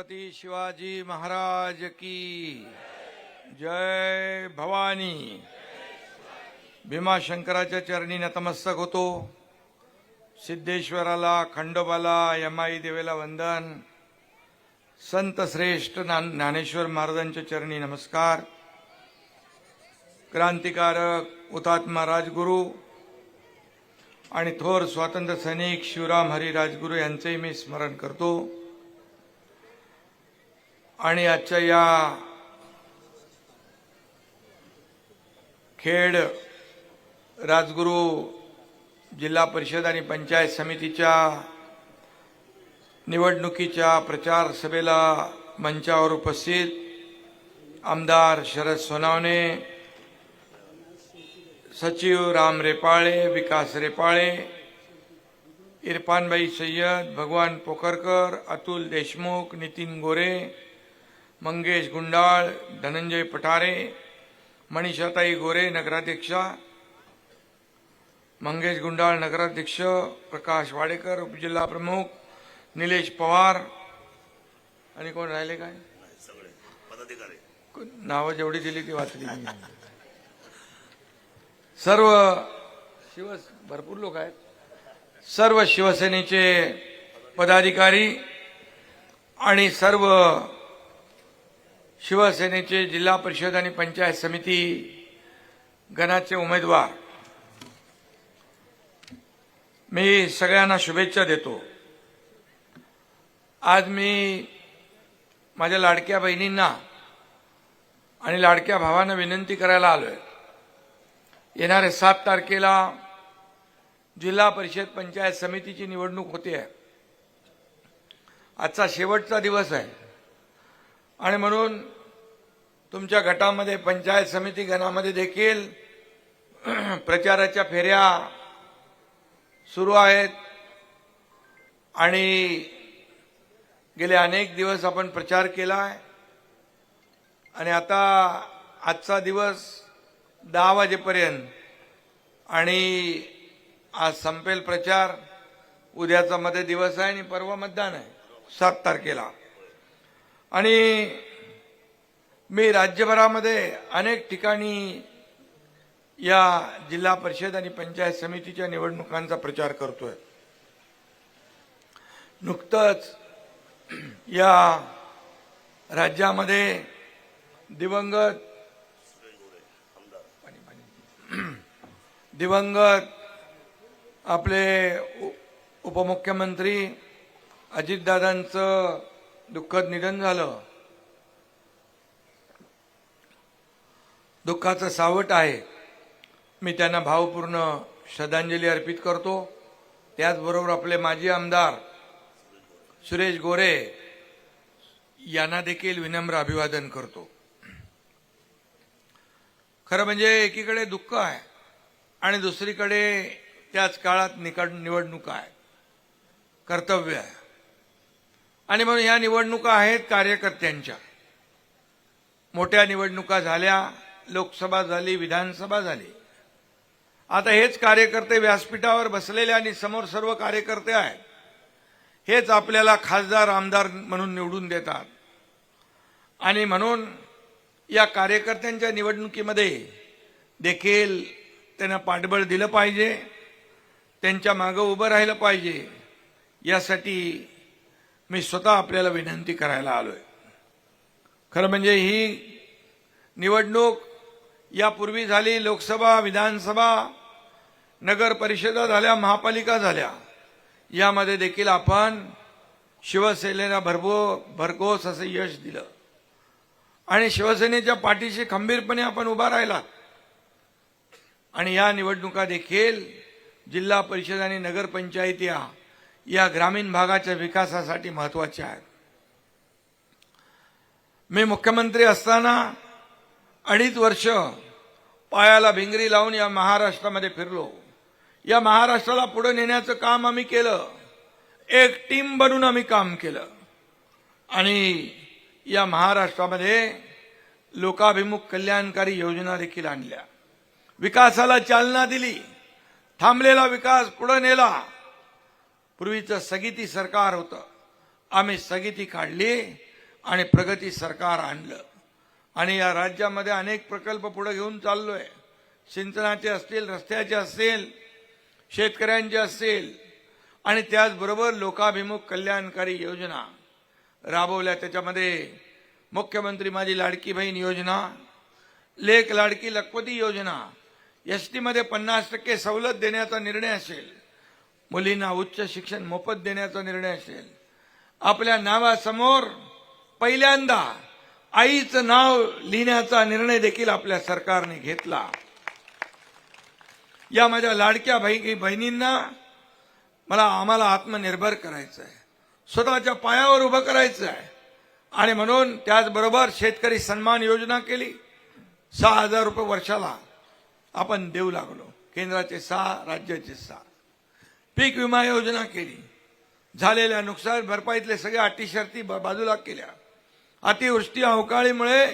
छत्रपती शिवाजी महाराज की जय भवानी। भीमाशंकराच्या चरणी नतमस्तक होतो। सिद्धेश्वराला, खंडोबाला, यमाई देवीला वंदन। संत श्रेष्ठ ज्ञानेश्वर महाराजांच्या चरणी नमस्कार। क्रांतिकारक हुतात्मा राजगुरू आणि थोर स्वातंत्र्य सैनिक शिवराम हरी राजगुरू यांचेही मी स्मरण करतो। आणि आजच्या या खेड राजगुरू जिल्हा परिषद आणि पंचायत समितीच्या निवडणुकीच्या प्रचार सभेला मंचावर उपस्थित आमदार शरद सोनावणे, सचिव राम रेपाळे, विकास रेपाळे, इरफानभाई सय्यद, भगवान पोखरकर, अतुल देशमुख, नितीन गोरे, मंगेश गुंडाळ, धनंजय पठारे, मनीषाताई गोरे नगराध्यक्षा, मंगेश गुंडाळ नगराध्यक्ष, प्रकाश वाडेकर उपजिल्हा प्रमुख, निलेश पवार आणि कोण राहिले काय नावं जेवढी दिली ती वाचली। सर्व भरपूर लोक आहेत। सर्व शिवसेनेचे पदाधिकारी आणि सर्व शिवसेनेचे जिल्हा परिषद आणि पंचायत समिती गणाचे उमेदवार, मी सगळ्यांना शुभेच्छा देतो। आज मी माझ्या लाडक्या बहिणींना आणि लाडक्या भावांना विनंती करायला आलोय। येणाऱ्या 7 तारखेला जिल्हा परिषद पंचायत समितीची निवडणूक होते आहे। आजचा शेवटचा दिवस आहे आणि म्हणून तुमच्या गटामध्ये, पंचायत समिती गणामध्ये देखील प्रचाराच्या फेऱ्या सुरू आहेत आणि गेले अनेक दिवस आपण प्रचार केला आहे आणि आता आजचा दिवस 10 वाजेपर्यंत आणि आज संपेल प्रचार। उद्याचा मध्ये दिवस आहे आणि परवा मतदान आहे 7 तारखेला। आणि मी राज्यभरामध्ये अनेक ठिकाणी या जिल्हा परिषद आणि पंचायत समितीच्या निवडणुकांचा प्रचार करतोय। नुकतंच या राज्यामध्ये दिवंगत आपले उपमुख्यमंत्री अजितदादांचं दुःखद निधन झालं। दुःखाचं सावट आहे। मी त्यांना भावपूर्ण श्रद्धांजली अर्पित करतो। त्याचबरोबर आपले माजी आमदार सुरेश गोरे यांना देखील विनम्र अभिवादन करतो। खरं म्हणजे एकीकडे दुःख आहे आणि दुसरीकडे त्याच काळात निवडणूक आहे, कर्तव्य आहे। आणि म्हणून या निवडणुका आहेत कार्यकर्त्यांच्या। मोठ्या निवडणुका झाल्या, लोकसभा झाली, विधानसभा झाली। आता हेच कार्यकर्ते व्यासपीठावर बसलेले आणि समोर सर्व कार्यकर्ते आहेत। हेच आपल्याला खासदार, आमदार म्हणून निवडून देतात आणि म्हणून या कार्यकर्त्यांच्या निवडणुकीमध्ये देखील त्यांना पाठबळ दिलं पाहिजे, त्यांच्या मागे उभं राहिलं पाहिजे। यासाठी मी स्वतः आपल्याला विनंती करायला आलोय। खरं म्हणजे ही निवडणूक यापूर्वी झाली, लोकसभा, विधानसभा, नगर परिषदा झाल्या, महापालिका झाल्या। यामध्ये देखील आपण शिवसेनेला भरघोस असं यश दिलं आणि शिवसेनेच्या पाठीशी खंबीरपणे आपण उभा राहिलात। आणि या निवडणुका देखील जिल्हा परिषद आणि नगरपंचायती या ग्रामीण भागाच्या विकासासाठी महत्वाच्या आहेत। मी मुख्यमंत्री असताना 2.5 वर्ष पायाला भिंगरी लावून या महाराष्ट्रामध्ये फिरलो। या महाराष्ट्राला पुढे नेण्याचं काम आम्ही केलं। एक टीम बनून आम्ही काम केलं आणि या महाराष्ट्रामध्ये लोकाभिमुख कल्याणकारी योजना देखील आणल्या, विकासाला चालना दिली, थांबलेला विकास पुढे नेला। पूर्वीचं स्थगिती सरकार होतं, आम्ही स्थगिती काढली आणि प्रगती सरकार आणलं आणि या राज्यामध्ये अनेक प्रकल्प पुढे घेऊन चाललोय. सिंचनाचे असतील, रस्त्याचे असतील, शेतकऱ्यांचे असतील आणि त्याचबरोबर लोकाभिमुख कल्याणकारी योजना राबवल्या. त्याच्यामध्ये मुख्यमंत्री माझी लाडकी बहीण योजना, लेक लाडकी लखपती योजना, एसटी मध्ये 50% सवलत देण्याचा निर्णय असेल, मुलींना उच्च शिक्षण मोफत देण्याचा निर्णय असेल, आपल्या नावासमोर पहिल्यांदा आईचं नाव लिहिण्याचा निर्णय देखील आपल्या सरकारने घेतला. या माझ्या लाडक्या बहिणींना आम्हाला आत्मनिर्भर करायचं आहे, स्वतःच्या पायावर उभं करायचं आहे आणि म्हणून त्याचबरोबर शेतकरी सन्मान योजना केली. 6,000 रुपये वर्षाला आपण देऊ लागलो, केंद्राचे 6, राज्याचे 6. पीक विमा योजना केली, झालेल्या नुकसान भरपाईतले सगळे अटी शर्ती बाजूला केल्या. अतिवृष्टी अवकाळीमुळे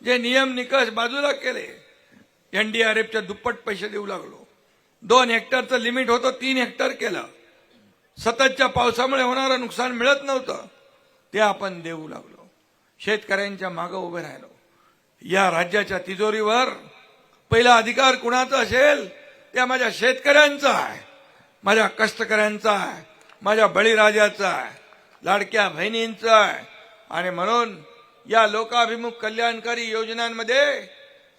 जे नियम निकष बाजूला केले, एनडीआरएफच्या दुप्पट पैसे देऊ लागलो. 2 हेक्टरचं लिमिट होतं, 3 हेक्टर केलं. सततच्या पावसामुळे होणारं नुकसान मिळत नव्हतं, ते आपण देऊ लागलो. शेतकऱ्यांच्या मागे उभे राहिलो. या राज्याच्या तिजोरीवर पहिला अधिकार कुणाचा असेल? त्या माझ्या शेतकऱ्यांचा आहे, माझ्या कष्टकऱ्यांचा आहे, माझ्या बळीराजाचा आहे, लाडक्या बहिणींचा आहे. आणि म्हणून या लोकाभिमुख कल्याणकारी योजनांमध्ये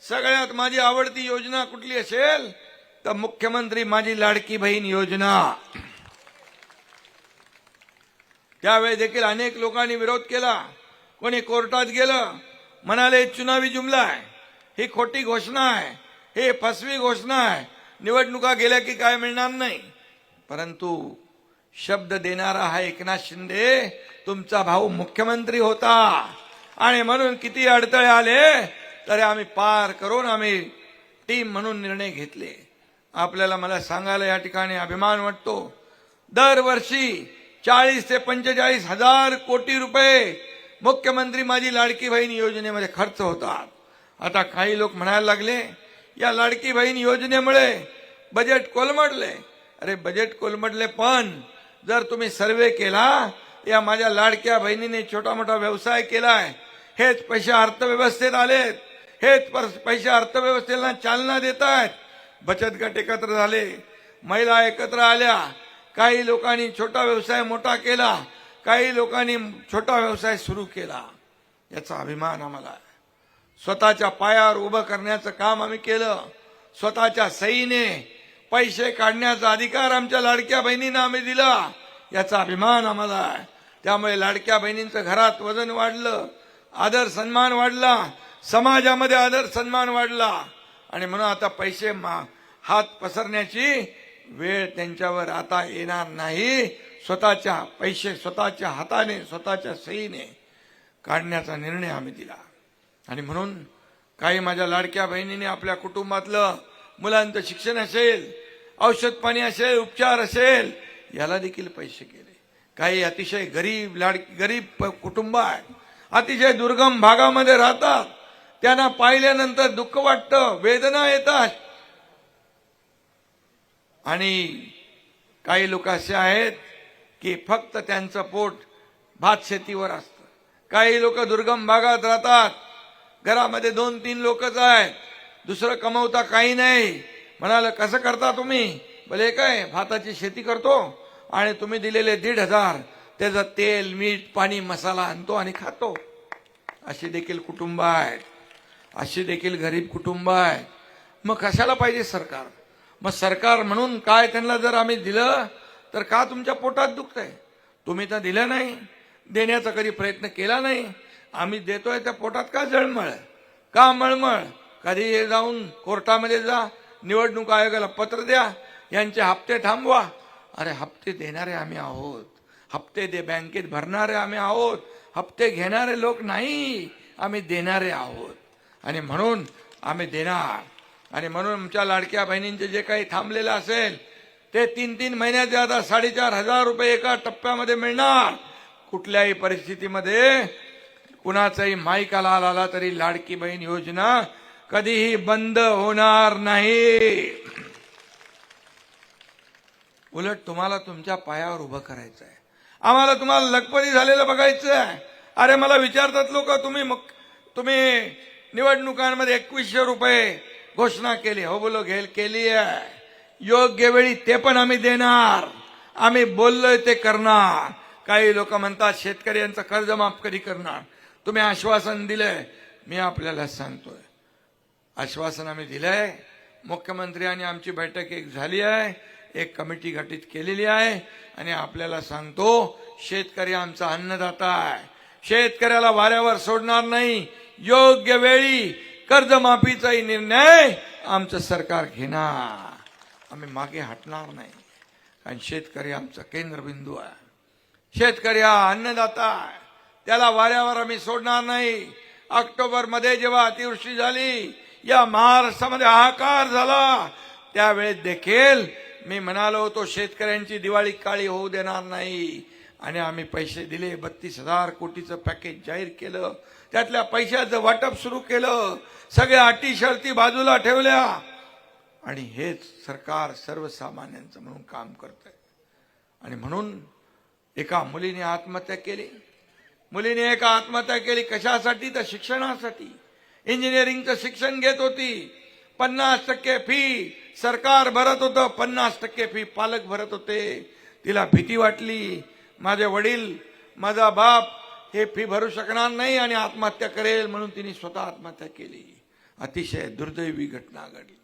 सगळ्यात माझी आवडती योजना कुठली असेल तर मुख्यमंत्री माझी लाडकी बहीण योजना. त्यावेळी देखील अनेक लोकांनी विरोध केला, कोणी कोर्टात गेलं, म्हणाले चुनावी जुमला आहे, ही खोटी घोषणा आहे, हे फसवी घोषणा आहे, निवडणुका गेल्या की काय मिळणार नाही. परंतु शब्द देणारा हा एकनाथ शिंदे तुमचा भाऊ मुख्यमंत्री होता आणि म्हणून किती अडथळे आले तरी आम्ही पार करून आम्ही टीम म्हणून निर्णय घेतले. मला सांगायला या ठिकाणी अभिमान वाटतो, दरवर्षी 40 ते 45 हजार कोटी रुपये मुख्यमंत्री माझी लाडकी बहीण योजनेमध्ये खर्च होतात. आता काही लोक म्हणायला लागले या लाडकी बहीण योजनेमुळे बजेट कोलमडले. अरे बजेट कोलमडले, पण जर तुम्ही सर्वे केला या माझ्या लाडक्या बहिणीने छोटा मोठा व्यवसाय केलाय, हेच पैसे अर्थव्यवस्थेत आलेत, हेच पैसे अर्थव्यवस्थेला चालना देत आहेत. बचत गट एकत्र झाले, महिला एकत्र आल्या, काही लोकांनी छोटा व्यवसाय मोठा केला, काही लोकांनी छोटा व्यवसाय सुरू केला. याचा अभिमान आम्हाला आहे. स्वतःच्या पायावर उभं करण्याचं काम आम्ही केलं. स्वतःच्या सहीने पैसे काढण्याचा अधिकार आमच्या लाडक्या बहिणींना आम्ही दिला, याचा अभिमान आम्हाला आहे. त्यामुळे लाडक्या बहिणींचं घरात वजन वाढलं, आदर सन्मान वाढला, समाजामध्ये आदर सन्मान वाढला आणि म्हणून आता पैसे हात पसरण्याची वेळ त्यांच्यावर आता येणार नाही. स्वतःच्या पैसे स्वतःच्या हाताने स्वतःच्या सहीने काढण्याचा निर्णय आम्ही दिला. आणि म्हणून काही माझ्या लाडक्या बहिणीने आपल्या कुटुंबातलं मुलांचं शिक्षण असेल, औषध पाणी असेल, उपचार असेल, याला देखील पैसे केले. काही अतिशय गरीब कुटुंब आहे, अतिशय दुर्गम भागामध्ये राहतात, त्यांना पाहिल्यानंतर दुःख वाटतं, वेदना येतात. आणि काही लोक असे आहेत की फक्त त्यांचं पोट भात शेतीवर असतं. काही लोक दुर्गम भागात राहतात, घरामध्ये 2-3 लोकच आहेत, दुसरं कमवता काही नाही. म्हणाल कसं करता तुम्ही? भले काय भाताची शेती करतो आणि तुम्ही दिलेले 1,500 त्याचं तेल, मीठ, पाणी, मसाला आणतो आणि खातो. अशी देखील कुटुंब आहेत, अशी देखील गरीब कुटुंब आहेत. मग कशाला पाहिजे सरकार? मग सरकार म्हणून काय त्यांना जर आम्ही दिलं तर का तुमच्या पोटात दुखतंय? तुम्ही तर दिलं नाही, देण्याचा कधी प्रयत्न केला नाही. आम्ही देतोय त्या पोटात का जळमळ, का मळमळ? कधी जाऊन कोर्टामध्ये जा, निवडणूक आयोगाला पत्र द्या, यांचे हप्ते थांबवा. अरे हप्ते देणारे आम्ही आहोत, हप्ते बँकेत भरणारे आम्ही आहोत, हप्ते घेणारे लोक नाही, आम्ही देणारे आहोत. आणि म्हणून आम्ही देणार. आणि म्हणून आमच्या लाडक्या बहिणींचे जे काही थांबलेलं असेल ते 3-3 महिन्याचे आता 4,500 रुपये एका टप्प्यामध्ये मिळणार. कुठल्याही परिस्थितीमध्ये कुणाचाही माईक आला तरी लाडकी बहीण योजना कधीही बंद होणार नाही. उलट तुम्हाला तुमच्या पायावर उभं करायचं आहे. आम्हाला तुम्हाला लखपती झालेलं बघायचं आहे, अरे मला विचारतात लोक, तुम्ही निवडणुकांमध्ये 2100 रुपये घोषणा केली. हो बोलो केली आहे. योग्य वेळी ते पण आम्ही देणार. आम्ही बोललोय ते करणार. काही लोक म्हणतात शेतकऱ्यांचं कर्ज माफ कधी करणार. तुम्ही आश्वासन दिलंय. मी आपल्याला सांगतोय, आश्वासन आम्ही दिलंय. मुख्यमंत्री आणि आमची बैठक एक झाली आहे, एक कमिटी गठीत केलेली आहे आणि आपल्याला सांगतो, शेतकरी आमचा अन्नदाता आहे. शेतकऱ्याला वाऱ्यावर सोडणार नाही. योग्य वेळी कर्जमाफीचाही निर्णय आमचं सरकार घेणार. आम्ही मागे हटणार नाही, कारण शेतकरी आमचा केंद्रबिंदू आहे. शेतकरी हा अन्नदाता आहे, त्याला वाऱ्यावर आम्ही सोडणार नाही. ऑक्टोबरमध्ये जेव्हा अतिवृष्टी झाली, या महाराष्ट्रामध्ये हाहाकार झाला, त्यावेळेस देखील मी म्हणालो होतो शेतकऱ्यांची दिवाळी काळी होऊ देणार नाही. आणि आम्ही पैसे दिले. 32,000 कोटीचं पॅकेज जाहीर केलं. त्यातल्या पैशाचं वाटप सुरू केलं. सगळ्या अटी शर्ती बाजूला ठेवल्या. आणि हेच सरकार सर्वसामान्यांचं म्हणून काम करतंय. आणि म्हणून एका मुलीने आत्महत्या केली. मुलीने एका आत्महत्या केली. कशासाठी? तर शिक्षणासाठी. इंजिनिअरिंगचं शिक्षण घेत होती. 50% फी सरकार भरत होतं, 50% फी पालक भरत होते. तिला भीती वाटली, माझे वडील, माझा बाप हे फी भरू शकणार नाही आणि आत्महत्या करेल, म्हणून तिने स्वतः आत्महत्या केली. अतिशय दुर्दैवी घटना घडली.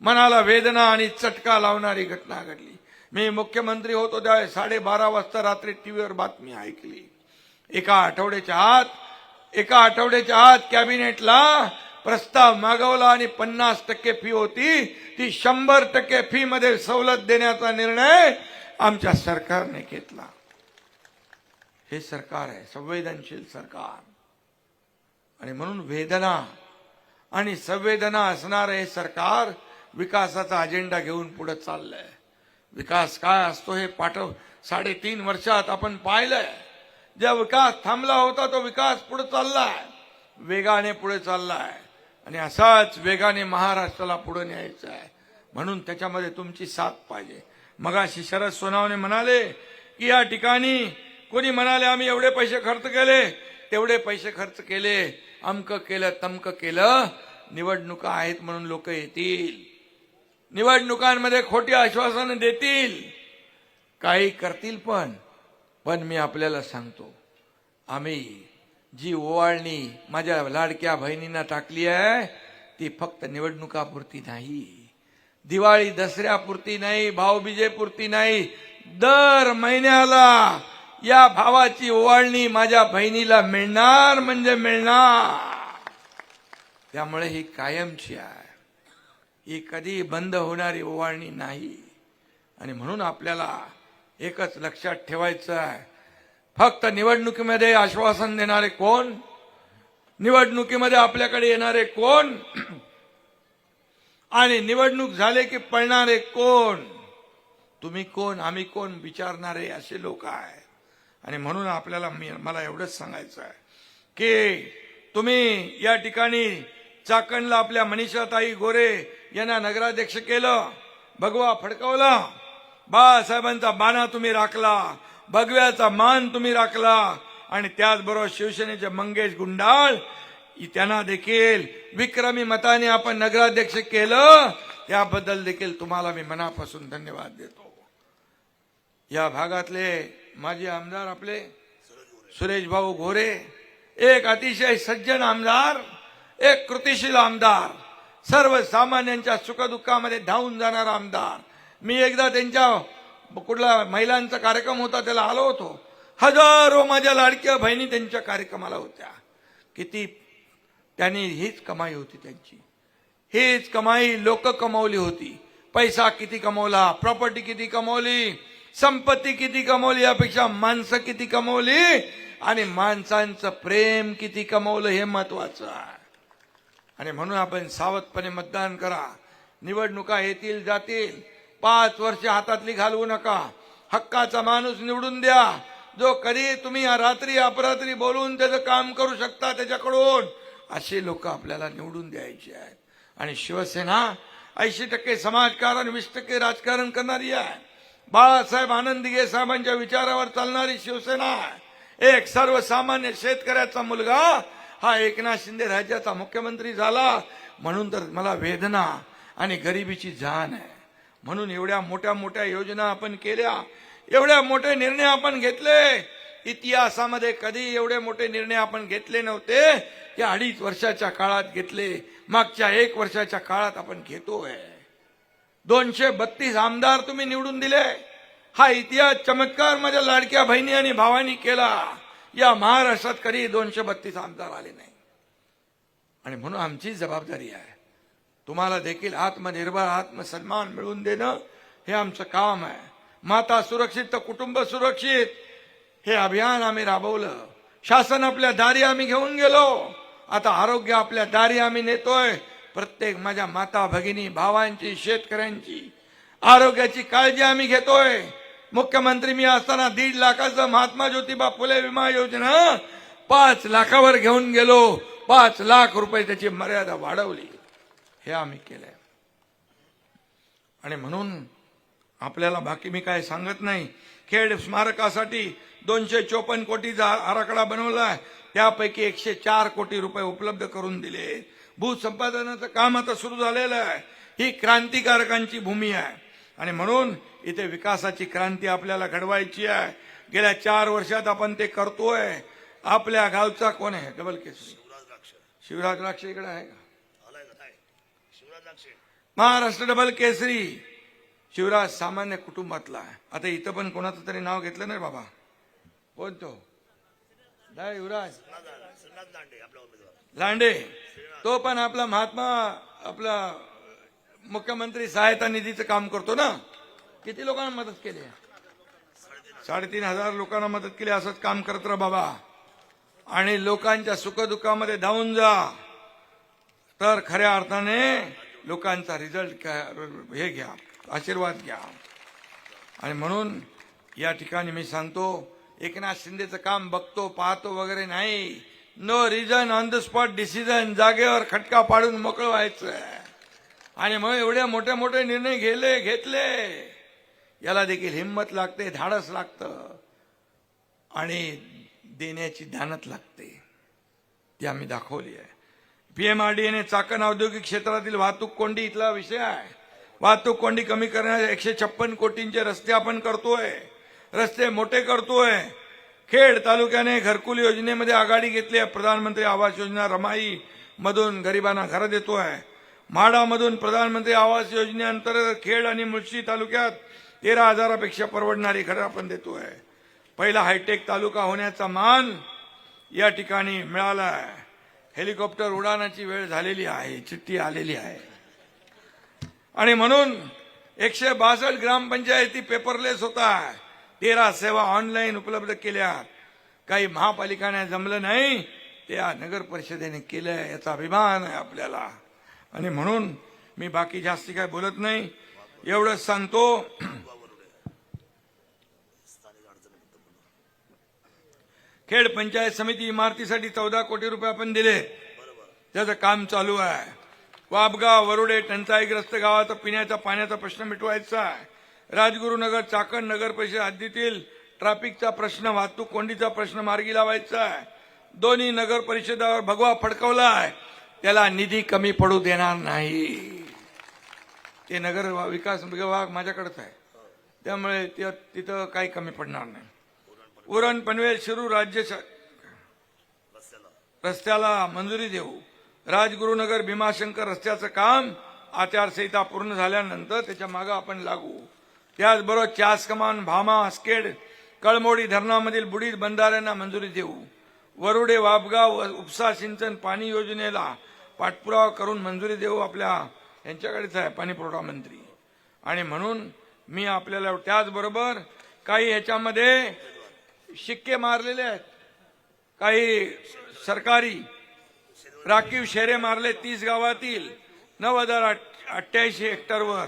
मनाला वेदना आणि चटका लावणारी घटना घडली. मी मुख्यमंत्री होतो त्यावेळेस 12:30 वाजता रात्री टीव्हीवर बातमी ऐकली. एका आठवड्याच्या आत कॅबिनेटला प्रस्ताव मागवला आणि 50% फी होती ती 100% फी मध्ये सवलत देण्याचा निर्णय आमच्या सरकारने घेतला. हे सरकार आहे, संवेदनशील सरकार. आणि म्हणून वेदना आणि संवेदना असणारं हे सरकार विकासाचा अजेंडा घेऊन पुढे चाललंय. विकास काय असतो हे 3.5 वर्षात आपण पाहिलंय. ज्या विकास थांबला होता तो विकास पुढे चाललाय, वेगाने पुढे चाललाय. आणि असाच वेगाने महाराष्ट्राला पुढे न्यायचं आहे. म्हणून त्याच्यामध्ये तुमची साथ पाहिजे. मगाशी शरद सोनवणे म्हणाले की या ठिकाणी कोणी म्हणाले आम्ही एवढे पैसे खर्च केले, तेवढे पैसे खर्च केले, अमकं केलं तमकं केलं. निवडणुका आहेत म्हणून लोक येतील, निवडणुकांमध्ये खोटी आश्वासनं देतील, काही करतील. पण मी आपल्याला सांगतो, आम्ही जी ओवाळणी माझ्या लाडक्या बहिणींना टाकली आहे ती फक्त निवडणुकापुरती नाही, दिवाळी दसऱ्यापुरती नाही, भाऊबीजेपुरती नाही. दर महिन्याला या भावाची ओवाळणी माझ्या बहिणीला मिळणार म्हणजे मिळणार. त्यामुळे ही कायमची आहे, ही कधी बंद होणारी ओवाळणी नाही. आणि म्हणून आपल्याला एकच लक्षात ठेवायचं आहे, फक्त निवडणुकीमध्ये आश्वासन देणारे कोण, निवडणुकीमध्ये आपल्याकडे येणारे कोण आणि निवडणूक झाले की पळणारे कोण, तुम्ही कोण आम्ही कोण विचारणारे असे लोक आहे. आणि म्हणून आपल्याला मला एवढंच सांगायचं आहे की तुम्ही या ठिकाणी चाकणला आपल्या मनीषाताई गोरे यांना नगराध्यक्ष केलं, भगवा फडकवला, बाळासाहेबांचा बाणा तुम्ही राखला, भगव्याचा मान तुम्ही राखला. आणि त्याचबरोबर शिवसेनेचे मंगेश गुंडाळ त्यांना देखील विक्रमी मताने आपण नगराध्यक्ष केलं. त्याबद्दल देखील तुम्हाला मी मनापासून धन्यवाद देतो. या भागातले माजी आमदार आपले सुरेश भाऊ गोरे एक अतिशय सज्जन आमदार, एक कृतिशील आमदार, सर्वसामान्यांच्या सुखदुःखामध्ये धावून जाणारा आमदार. मी एकदा त्यांच्या कुठला महिलांचा कार्यक्रम होता त्याला आलो होतो. हजारो माझ्या लाडक्या बहिणी त्यांच्या कार्यक्रमाला होत्या. किती त्यांनी हीच कमाई होती त्यांची, हीच कमाई लोक कमावली होती. पैसा किती कमवला, प्रॉपर्टी किती कमवली, संपत्ती किती कमवली, यापेक्षा माणसं किती कमवली आणि माणसांचं प्रेम किती कमवलं हे महत्वाचं आहे. आणि म्हणून आपण सावधपणे मतदान करा. निवडणुका येतील जातील, 5 वर्ष हातातली घालवू नका. हक्काचा माणूस निवडून द्या, जो कधी तुम्ही रात्री अपरात्री बोलून त्याचं काम करू शकता त्याच्याकडून. असे लोक आपल्याला निवडून द्यायचे आहेत. आणि शिवसेना 80% समाजकारण 20% राजकारण करणारी आहे. बाळासाहेब आनंद दिघे साहेबांच्या विचारावर चालणारी शिवसेना आहे. एक सर्वसामान्य शेतकऱ्याचा मुलगा हा एकनाथ शिंदे राज्याचा मुख्यमंत्री झाला म्हणून तर मला वेदना आणि गरिबीची जाण आहे. म्हणून एवढ्या मोठ्या मोठ्या योजना आपण केल्या, एवढ्या मोठे निर्णय आपण घेतले. इतिहासामध्ये कधी एवढे मोठे निर्णय आपण घेतले नव्हते. या 2.5 वर्षाच्या काळात घेतले, मागच्या 1 वर्षाच्या काळात आपण घेतोय. 232 आमदार तुम्ही निवडून दिले. हा इतिहास चमत्कार माझ्या लाडक्या बहिणी आणि भावांनी केला. या महाराष्ट्रात कधी 232 आमदार आले नाही. आणि म्हणून आमची जबाबदारी आहे तुम्हाला देखील आत्मनिर्भर आत्मसन्मान मिळवून देणं हे आमचं काम आहे. माता सुरक्षित तर कुटुंब सुरक्षित हे अभियान आम्ही राबवलं. शासन आपल्या दारी आम्ही घेऊन गेलो. आता आरोग्य आपल्या दारी आम्ही नेतोय. प्रत्येक माझ्या माता भगिनी भावांची शेतकऱ्यांची आरोग्याची काळजी आम्ही घेतोय. मुख्यमंत्री मी असताना 1.5 लाखाचं महात्मा ज्योतिबा फुले विमा योजना 5 लाखावर घेऊन गेलो. 5 लाख रुपये त्याची मर्यादा वाढवली. हे आम्ही केलंय. आणि म्हणून आपल्याला बाकी मी काय सांगत नाही. खेड स्मारकासाठी 254 कोटीचा आराखडा बनवलाय. त्यापैकी 104 कोटी रुपये उपलब्ध करून दिले. भूसंपादनाचं काम आता सुरू झालेलं आहे. ही क्रांतिकारकांची भूमी आहे आणि म्हणून इथे विकासाची क्रांती आपल्याला घडवायची आहे. गेल्या 4 वर्षात आपण ते करतोय. आपल्या गावचा कोण आहे? डबल केसरी शिवराज द्राक्ष इकडे आहे का? महाराष्ट्र डबल केसरी शिवराज सामान्य कुटुंबातला आहे. आता इथं पण कोणाचं तरी नाव घेतलं नाही बाबा. कोण तो? युवराज लांडे. तो पण आपला महात्मा आपला मुख्यमंत्री सहायता निधीचं काम करतो ना. किती लोकांना मदत केली? 3,500 लोकांना मदत केली. असंच काम करत राहा बाबा आणि लोकांच्या सुखदुःखामध्ये धावून जा. तर खऱ्या अर्थाने लोकांचा रिझल्ट हे घ्या, आशीर्वाद घ्या. आणि म्हणून या ठिकाणी मी सांगतो एकनाथ शिंदेचं काम बघतो पाहतो वगैरे नाही. No reason on the spot decision. जागेवर खटका पाडून मोकळं व्हायचं. आणि मग एवढे मोठे मोठे निर्णय घेतले. याला देखील हिंमत लागते, धाडस लागतं आणि देण्याची दानत लागते. ती आम्ही दाखवली आहे. पीएमआरडीएने चाकण औद्योगिक क्षेत्रातील वाहतूक कोंडी इथला विषय आहे. वाहतूक कोंडी कमी करण्याचे 156 कोटींचे रस्ते आपण करतोय. रस्ते मोठे करतोय. खेड तालुक्याने घरकुल योजनेमध्ये आघाडी घेतली आहे. प्रधानमंत्री आवास योजना रमाई मधून गरिबांना घर देतोय. म्हाडामधून प्रधानमंत्री आवास योजनेअंतर्गत खेड आणि मुळशी तालुक्यात 13,000पेक्षा परवडणारी घरं आपण देतोय. पहिला हायटेक तालुका होण्याचा मान या ठिकाणी मिळाला आहे. हेलिकॉप्टर उडाणाची वेळ झालेली आहे, चिठ्ठी आलेली आहे. आणि म्हणून 162 ग्रामपंचायती पेपरलेस होता. 13 सेवा ऑनलाईन उपलब्ध केल्या. काही महापालिकाने जमलं नाही, त्या नगर परिषदेने केलंय. याचा अभिमान आहे आपल्याला. आणि म्हणून मी बाकी जास्ती काय बोलत नाही. एवढंच सांगतो खेड पंचायत समिती इमारतीसाठी 14 कोटी रुपये आपण दिले. त्याचं काम चालू आहे. वाबगाव वरुडे टंचाईग्रस्त गावात पिण्याच्या पाण्याचा प्रश्न मिटवायचा आहे. राजगुरुनगर चाकण नगर परिषद हद्दीतील ट्रॅफिकचा प्रश्न, वाहतूक कोंडीचा प्रश्न मार्गी लावायचा आहे. दोन्ही नगर परिषदावर भगवा फडकवला आहे. त्याला निधी कमी पडू देणार नाही. ते नगर विकास विभाग माझ्याकडेच आहे, त्यामुळे तिथं काही कमी पडणार नाही. उरण पनवेल शिरूर राज्य रस्त्याला मंजुरी देऊ. राजगुरुनगर भीमाशंकर रस्त्याचं काम आचारसंहिता पूर्ण झाल्यानंतर त्याच्या मागे आपण लागू. त्याचबरोबर चास कमान भामा आस्केड कळमोडी धरणामधील बुडीत बंधाऱ्यांना मंजुरी देऊ. वरुडे वाबगाव उपसा सिंचन पाणी योजनेला पाठपुरावा करून मंजुरी देऊ. आपल्या यांच्याकडेच आहे पाणी पुरवठा मंत्री. आणि म्हणून मी आपल्याला त्याचबरोबर काही ह्याच्यामध्ये शिक्के मारलेले आहेत. काही सरकारी राखीव शेरे मारले 30 गावातील 9,088 हेक्टरवर.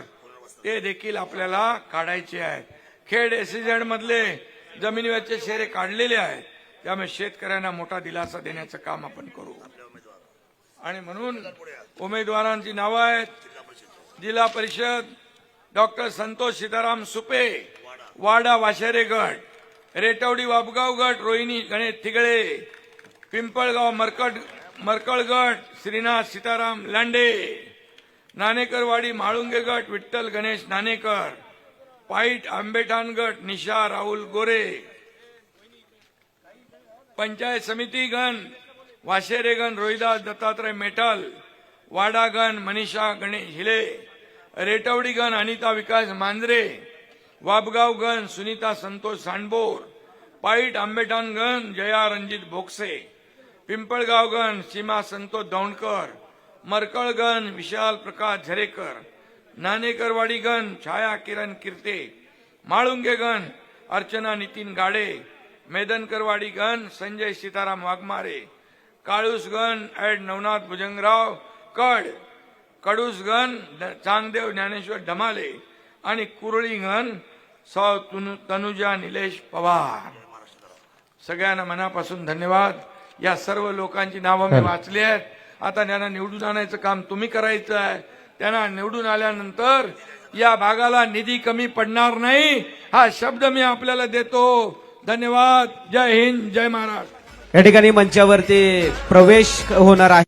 ते देखील आपल्याला काढायचे आहेत. खेड एसईझेड मधले जमिनीवरचे शेरे काढलेले आहेत. त्यामुळे शेतकऱ्यांना मोठा दिलासा देण्याचं काम आपण करू. आणि म्हणून उमेदवारांची नावं आहेत. जिल्हा परिषद डॉक्टर संतोष सीताराम सुपे वाडा वाशेरे गट रेटवडी वाबगाव गट रोहिणी गणेश थिगळे, पिंपळगाव मरकळ गट श्रीनाथ सीताराम लांडे, नाणेकरवाडी म्हाळुंगे गट विठ्ठल गणेश नाणेकर, पाईट आंबेठाण गट निशा राहुल गोरे, पंचायत समिती गण वाशेरे गण रोहिदास दत्तात्रय मेटल, वाडा गण मनीषा गणेश हिले, रेटवडी गण अनिता विकास मांजरे, वाबगाव गण सुनीता संतोष सांडबोर, पाईट आंबेठाण गण जया रणजित बोक्से, पिंपळगाव गण सीमा संतोष दौंडकर, मरकळ गण विशाल प्रकाश झरेकर, नाणेकरवाडी गण छाया किरण किर्ते, म्हाळुंगे गण अर्चना नितीन गाडे, मेदनकरवाडी गण संजय सीताराम वाघमारे, काळूस गण ऍड नवनाथ भुजंगराव कडूस गण चांगदेव ज्ञानेश्वर ढमाले आणि कुरळी गण सौ तनुजा निलेश पवार. सगळ्यांना मनापासून धन्यवाद. या सर्व लोकांची नावं मी वाचली आहेत. आता त्यांना निवडून आणायचं काम तुम्ही करायचं आहे. त्यांना निवडून आल्यानंतर या भागाला निधी कमी पडणार नाही हा शब्द मी आपल्याला देतो. धन्यवाद. जय हिंद, जय महाराष्ट्र. या ठिकाणी मंचावरती प्रवेश होणार आहे.